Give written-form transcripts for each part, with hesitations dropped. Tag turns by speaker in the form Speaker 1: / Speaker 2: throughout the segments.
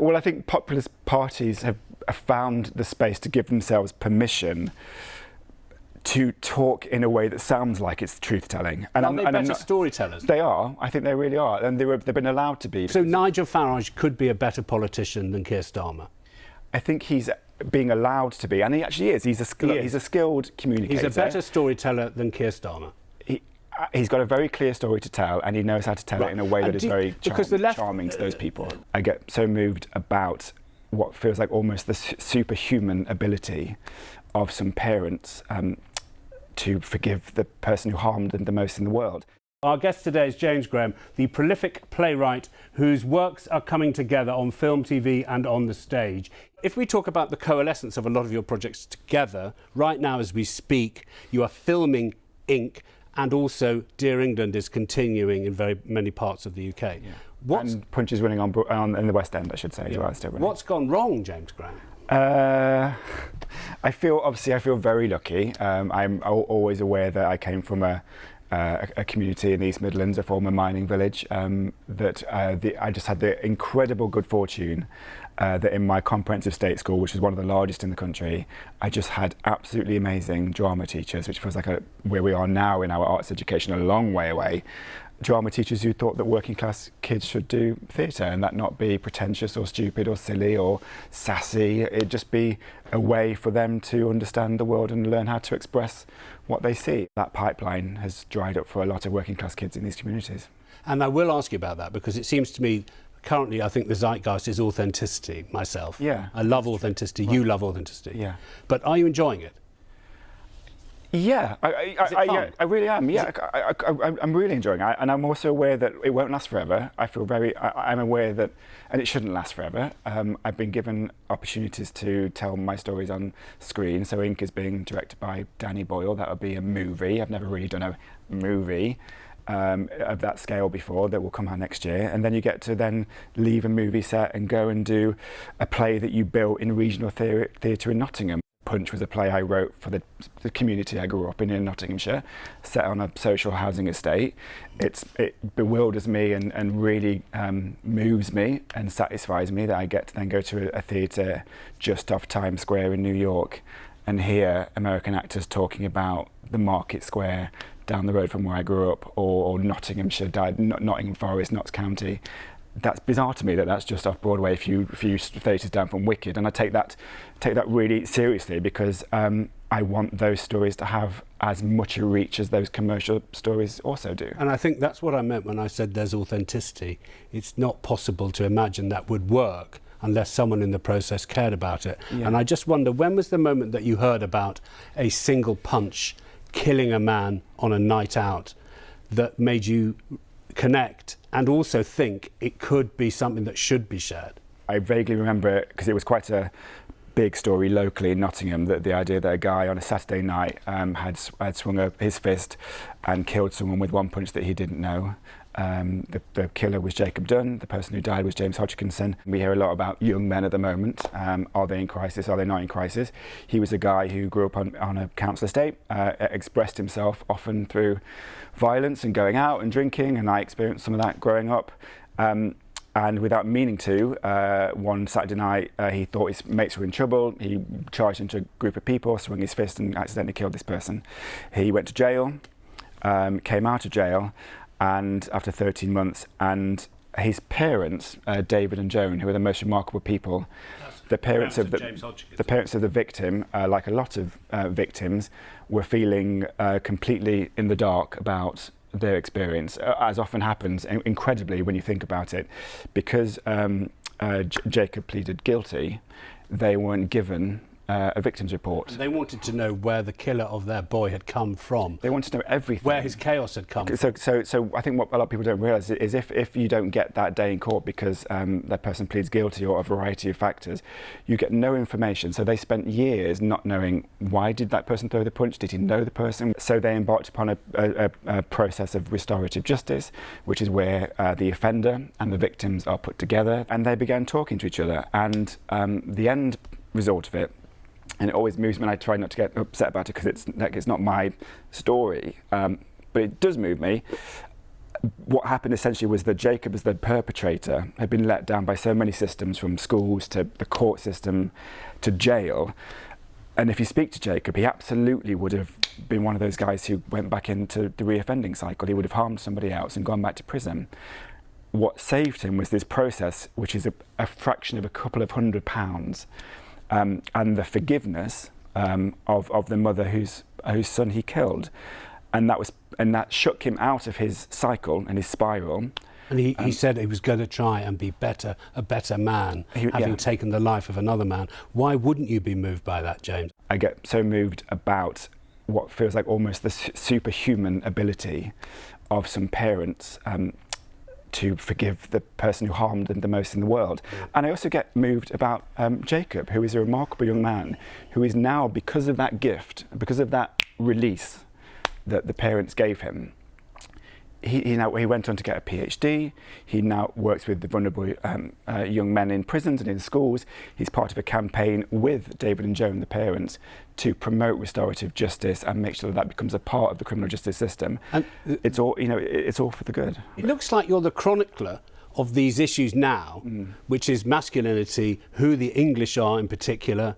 Speaker 1: Well, I think populist parties have found the space to give themselves permission to talk in a way that sounds like it's truth-telling.
Speaker 2: And are they better storytellers?
Speaker 1: They are. I think they really are. And they've been allowed to be.
Speaker 2: So Nigel Farage could be a better politician than Keir Starmer?
Speaker 1: I think he's being allowed to be, and he actually is. He's a skilled communicator.
Speaker 2: He's a better storyteller than Keir Starmer.
Speaker 1: He's got a very clear story to tell, and he knows how to tell it in a way that is very charming to those people. I get so moved about what feels like almost the superhuman ability of some parents to forgive the person who harmed them the most in the world.
Speaker 2: Our guest today is James Graham, the prolific playwright whose works are coming together on film, TV and on the stage. If we talk about the coalescence of a lot of your projects together, right now as we speak, you are filming Ink, and also Dear England is continuing in very many parts of the UK.
Speaker 1: Yeah. And Punch is running on in the West End, I should say, as well. Still running.
Speaker 2: What's gone wrong, James Graham?
Speaker 1: I feel very lucky. I'm always aware that I came from a community in the East Midlands, a former mining village, I just had the incredible good fortune that in my comprehensive state school, which is one of the largest in the country, I just had absolutely amazing drama teachers, which feels like where we are now in our arts education, a long way away. Drama teachers who thought that working class kids should do theatre and that not be pretentious or stupid or silly or sassy. It'd just be a way for them to understand the world and learn how to express what they see. That pipeline has dried up for a lot of working class kids in these communities.
Speaker 2: And I will ask you about that, because it seems to me currently I think the zeitgeist is authenticity myself.
Speaker 1: Yeah.
Speaker 2: I love authenticity,
Speaker 1: right.
Speaker 2: You love authenticity.
Speaker 1: Yeah.
Speaker 2: But are you enjoying it?
Speaker 1: Yeah, I really am. Yeah, I'm really enjoying it, and I'm also aware that it won't last forever. I'm aware that, and it shouldn't last forever. I've been given opportunities to tell my stories on screen. So Ink is being directed by Danny Boyle. That'll be a movie. I've never really done a movie of that scale before. That will come out next year, and then you get to then leave a movie set and go and do a play that you built in regional theatre in Nottingham. Punch was a play I wrote for the community I grew up in Nottinghamshire, set on a social housing estate. It bewilders me and really moves me and satisfies me that I get to then go to a theatre just off Times Square in New York and hear American actors talking about the Market Square down the road from where I grew up, or Nottinghamshire, Nottingham Forest, Notts County. That's bizarre to me that that's just off Broadway, a few theatres down from Wicked, and I take that really seriously, because I want those stories to have as much a reach as those commercial stories also do.
Speaker 2: And I think that's what I meant when I said there's authenticity. It's not possible to imagine that would work unless someone in the process cared about it. Yeah. And I just wonder, when was the moment that you heard about a single punch killing a man on a night out that made you connect and also think it could be something that should be shared?
Speaker 1: I vaguely remember it because it was quite a big story locally in Nottingham, that the idea that a guy on a Saturday night had swung his fist and killed someone with one punch that he didn't know. The killer was Jacob Dunn, the person who died was James Hodgkinson. We hear a lot about young men at the moment. Are they in crisis? Are they not in crisis? He was a guy who grew up on a council estate, expressed himself often through violence and going out and drinking, and I experienced some of that growing up. And without meaning to, one Saturday night he thought his mates were in trouble. He charged into a group of people, swung his fist and accidentally killed this person. He went to jail, came out of jail, and after 13 months, and his parents, David and Joan, who are the most remarkable people, the parents of the victim, like a lot of victims, were feeling completely in the dark about their experience, as often happens, incredibly, when you think about it. Because Jacob pleaded guilty, they weren't given a victim's report.
Speaker 2: They wanted to know where the killer of their boy had come from.
Speaker 1: They wanted to know everything.
Speaker 2: Where his chaos had come from.
Speaker 1: So I think what a lot of people don't realise is if you don't get that day in court because that person pleads guilty, or a variety of factors, you get no information. So they spent years not knowing, why did that person throw the punch? Did he know the person? So they embarked upon a process of restorative justice, which is where the offender and the victims are put together, and they began talking to each other. And the end result of it, and it always moves me, and I try not to get upset about it because it's not my story, but it does move me. what happened essentially was that Jacob, as the perpetrator, had been let down by so many systems, from schools to the court system to jail. And if you speak to Jacob, he absolutely would have been one of those guys who went back into the reoffending cycle. He would have harmed somebody else and gone back to prison. What saved him was this process, which is a fraction of a couple of £100, and the forgiveness of the mother whose son he killed. And that shook him out of his cycle and his spiral.
Speaker 2: And he said he was going to try and be a better man, having taken the life of another man. Why wouldn't you be moved by that, James?
Speaker 1: I get so moved about what feels like almost the superhuman ability of some parents to forgive the person who harmed them the most in the world. And I also get moved about Jacob, who is a remarkable young man, who is now, because of that gift, because of that release that the parents gave him, he went on to get a PhD. He now works with the vulnerable young men in prisons and in schools. He's part of a campaign with David and Joan, the parents, to promote restorative justice and make sure that becomes a part of the criminal justice system. And it's all, it's all for the good.
Speaker 2: It looks like you're the chronicler of these issues now, which is masculinity, who the English are in particular,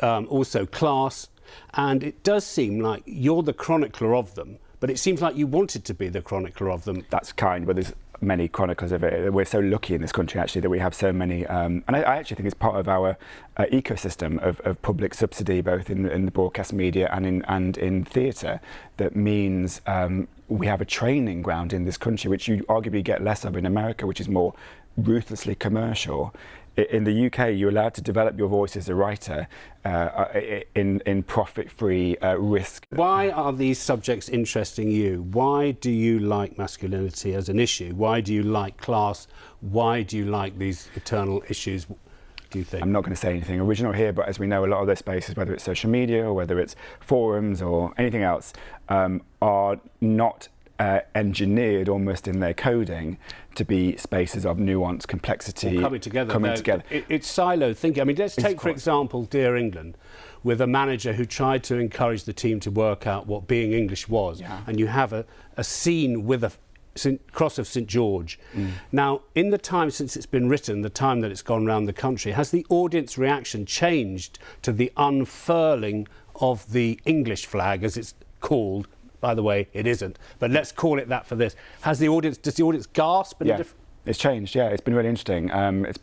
Speaker 2: also class, and it does seem like you're the chronicler of them. But it seems like you wanted to be the chronicler of them.
Speaker 1: That's kind, but there's many chroniclers of it. We're so lucky in this country, actually, that we have so many. And I actually think it's part of our ecosystem of public subsidy, both in the broadcast media and in theatre, that means we have a training ground in this country, which you arguably get less of in America, which is more ruthlessly commercial. In the UK, you're allowed to develop your voice as a writer in profit-free risk.
Speaker 2: Why are these subjects interesting you? Why do you like masculinity as an issue? Why do you like class? Why do you like these eternal issues, do you think?
Speaker 1: I'm not going to say anything original here, but as we know, a lot of those spaces, whether it's social media or whether it's forums or anything else, are not engineered almost in their coding to be spaces of nuance, complexity,
Speaker 2: coming together. It's siloed thinking. I mean, let's take, for example, Dear England, with a manager who tried to encourage the team to work out what being English was. Yeah. And you have a scene with a cross of St George. Now, in the time since it's been written, the time that it's gone around the country, has the audience reaction changed to the unfurling of the English flag, as it's called? By the way, it isn't, but let's call it that for this. Does the audience gasp?
Speaker 1: Yeah, it's changed. Yeah, it's been really interesting. It's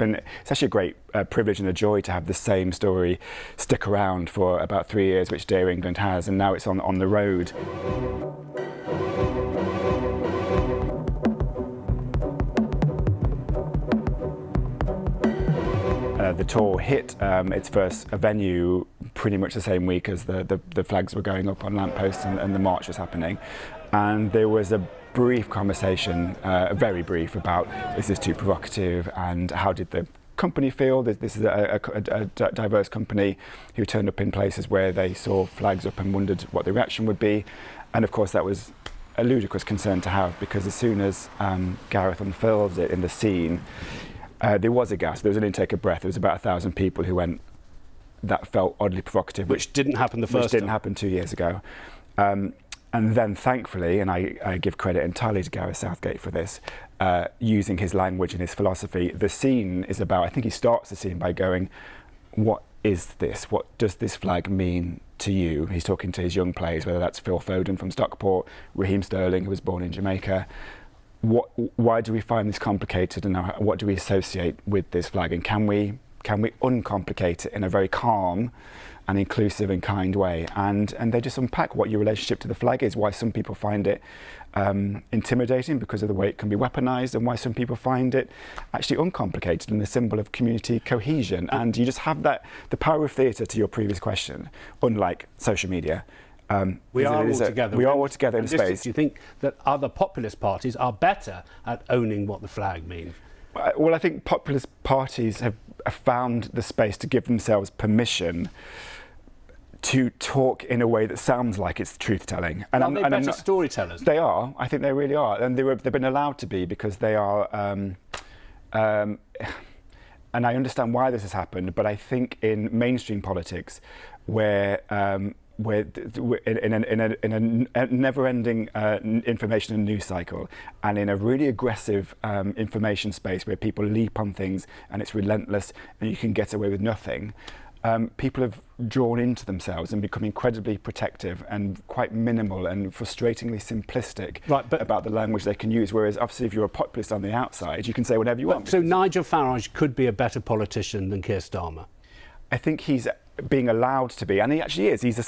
Speaker 1: actually a great privilege and a joy to have the same story stick around for about 3 years, which Dear England has, and now it's on the road. The tour hit its first venue pretty much the same week as the flags were going up on lampposts and the march was happening. And there was a brief conversation, very brief, about is this too provocative and how did the company feel? This is a diverse company who turned up in places where they saw flags up and wondered what the reaction would be. And of course that was a ludicrous concern to have, because as soon as Gareth unfurls it in the scene, there was a gasp, there was an intake of breath. There was about 1,000 people who went, that felt oddly provocative.
Speaker 2: Which didn't happen the first time.
Speaker 1: Which didn't happen 2 years ago. And then thankfully, and I give credit entirely to Gareth Southgate for this, using his language and his philosophy, the scene is about, I think he starts the scene by going, what is this? What does this flag mean to you? He's talking to his young players, whether that's Phil Foden from Stockport, Raheem Sterling, who was born in Jamaica. Why do we find this complicated, and what do we associate with this flag, and can we uncomplicate it in a very calm and inclusive and kind way? And they just unpack what your relationship to the flag is, why some people find it intimidating because of the way it can be weaponized, and why some people find it actually uncomplicated and a symbol of community cohesion. And you just have the power of theatre, to your previous question, unlike social media.
Speaker 2: We are all together.
Speaker 1: We are all together in space.
Speaker 2: Do you think that other populist parties are better at owning what the flag means?
Speaker 1: Well, I think populist parties have found the space to give themselves permission to talk in a way that sounds like it's truth-telling.
Speaker 2: And are they better storytellers?
Speaker 1: They are. I think they really are. And they've been allowed to be, because they are... and I understand why this has happened, but I think in mainstream politics, where in a never-ending information and news cycle, and in a really aggressive information space where people leap on things and it's relentless and you can get away with nothing, people have drawn into themselves and become incredibly protective and quite minimal and frustratingly simplistic about the language they can use. Whereas obviously if you're a populist on the outside, you can say whatever you want.
Speaker 2: So Nigel Farage could be a better politician than Keir Starmer?
Speaker 1: I think he's being allowed to be, and he actually is. He's a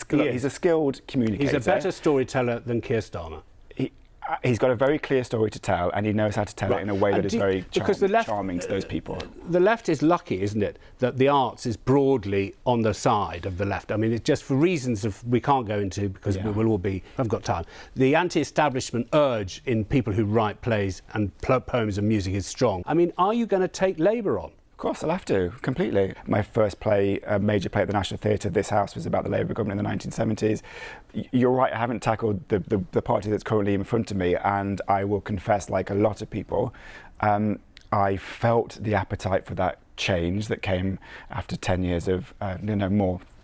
Speaker 1: skilled communicator.
Speaker 2: He's a better storyteller than Keir Starmer.
Speaker 1: He's got a very clear story to tell, and he knows how to tell it in a way that is very charming to those people.
Speaker 2: The left is lucky, isn't it, that the arts is broadly on the side of the left. I mean, it's just for reasons we can't go into because we'll all be, I've got time. The anti-establishment urge in people who write plays and poems and music is strong. I mean, are you going to take Labour on?
Speaker 1: Of course, I'll have to, completely. My first play, major play at the National Theatre, This House, was about the Labour government in the 1970s. You're right, I haven't tackled the party that's currently in front of me, and I will confess, like a lot of people, I felt the appetite for that change that came after 10 years of,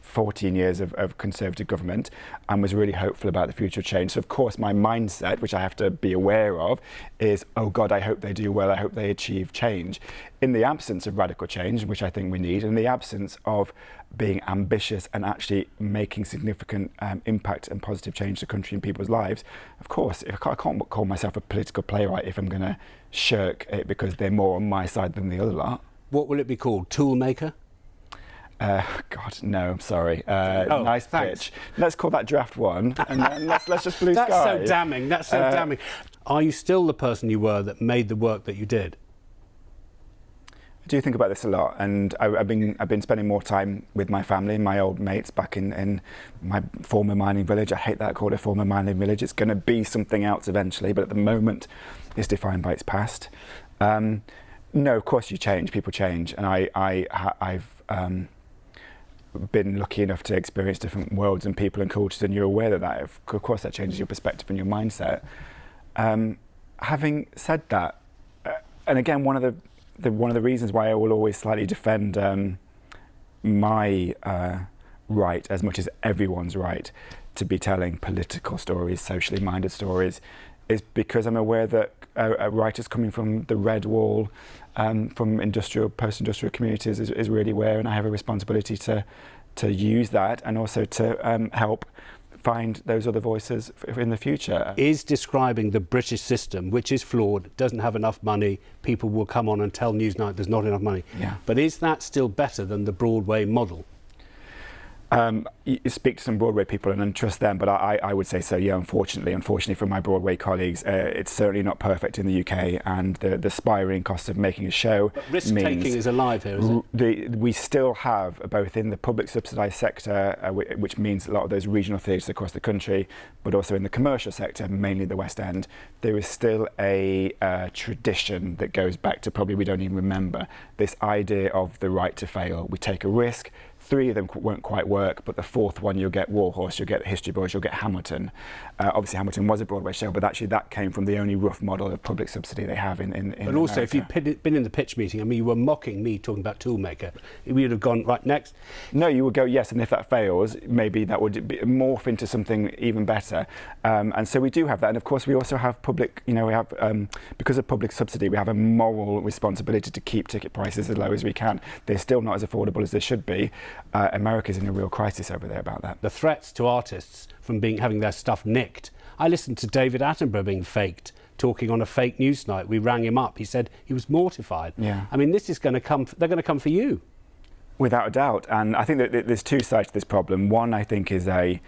Speaker 1: 14 years of Conservative government, and was really hopeful about the future change. So of course my mindset, which I have to be aware of, is, oh God, I hope they do well, I hope they achieve change. In the absence of radical change, which I think we need, in the absence of being ambitious and actually making significant impact and positive change to the country and people's lives, of course, I can't call myself a political playwright if I'm going to shirk it because they're more on my side than the other lot.
Speaker 2: What will it be called? Toolmaker?
Speaker 1: God, no, I'm sorry. Nice
Speaker 2: thanks.
Speaker 1: pitch. Let's call that draft one, and then let's just blue sky.
Speaker 2: That's so damning. That's so damning. Are you still the person you were that made the work that you did?
Speaker 1: I do think about this a lot, and I've been spending more time with my family and my old mates back in my former mining village. I hate that I call it a former mining village. It's going to be something else eventually, but at the moment, it's defined by its past. No, of course you change. People change, and I've been lucky enough to experience different worlds and people and cultures, and you're aware that of course that changes your perspective and your mindset. Having said that, and again, one of the reasons why I will always slightly defend my right as much as everyone's right to be telling political stories, socially minded stories, is because I'm aware that writers coming from the red wall, from post-industrial communities is really where, and I have a responsibility to use that and also to help find those other voices in the future.
Speaker 2: Is describing the British system, which is flawed, doesn't have enough money, people will come on and tell Newsnight there's not enough money.
Speaker 1: Yeah.
Speaker 2: But is that still better than the Broadway model?
Speaker 1: You speak to some Broadway people and trust them, but I would say so, yeah, unfortunately for my Broadway colleagues, it's certainly not perfect in the UK, and the spiraling cost of making a show
Speaker 2: but risk-taking is alive here, is it?
Speaker 1: We still have, both in the public subsidised sector, which means a lot of those regional theatres across the country, but also in the commercial sector, mainly the West End, there is still a tradition that goes back to probably we don't even remember, this idea of the right to fail. We take a risk. 3 of them won't quite work, but the 4th one, you'll get Warhorse, you'll get History Boys, you'll get Hamilton. Obviously, Hamilton was a Broadway show, but actually that came from the only rough model of public subsidy they have in
Speaker 2: But also,
Speaker 1: America.
Speaker 2: if you'd been in the pitch meeting, I mean, you were mocking me talking about Toolmaker, we would have gone, right, next.
Speaker 1: No, you would go, yes, and if that fails, maybe that would morph into something even better. And so we do have that. And of course, we also have public, we have, because of public subsidy, we have a moral responsibility to keep ticket prices as low as we can. They're still not as affordable as they should be. America's in a real crisis over there about that.
Speaker 2: The threats to artists from having their stuff nicked. I listened to David Attenborough being faked, talking on a fake Newsnight. We rang him up. He said he was mortified.
Speaker 1: Yeah.
Speaker 2: I mean, this is going to come. They're going to come for you.
Speaker 1: Without a doubt. And I think that there's 2 sides to this problem. One, I think, is a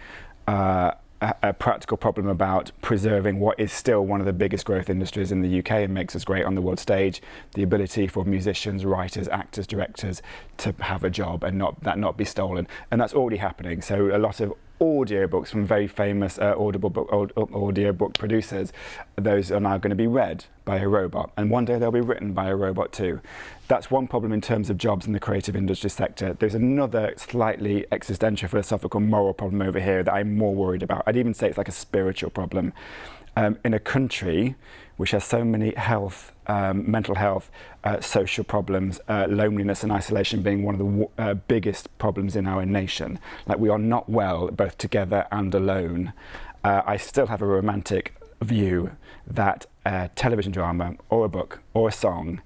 Speaker 1: practical problem about preserving what is still one of the biggest growth industries in the UK and makes us great on the world stage, the ability for musicians, writers, actors, directors to have a job and not be stolen. And that's already happening. So a lot of audiobooks from very famous audiobook producers, those are now going to be read by a robot, and one day they'll be written by a robot too. That's one problem in terms of jobs in the creative industry sector. There's another slightly existential, philosophical, moral problem over here that I'm more worried about. I'd even say it's like a spiritual problem. In a country which has so many health, mental health, social problems, loneliness and isolation being one of the biggest problems in our nation. Like, we are not well both together and alone. I still have a romantic view that a television drama or a book or a song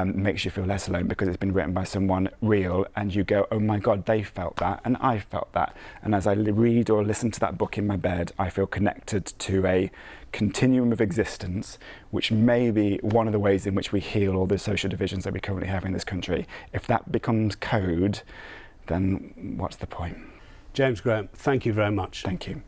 Speaker 1: makes you feel less alone because it's been written by someone real, and you go, oh my God, they felt that and I felt that. And as I read or listen to that book in my bed, I feel connected to a continuum of existence, which may be one of the ways in which we heal all the social divisions that we currently have in this country. If that becomes code, then what's the point?
Speaker 2: James Graham, thank you very much.
Speaker 1: Thank you.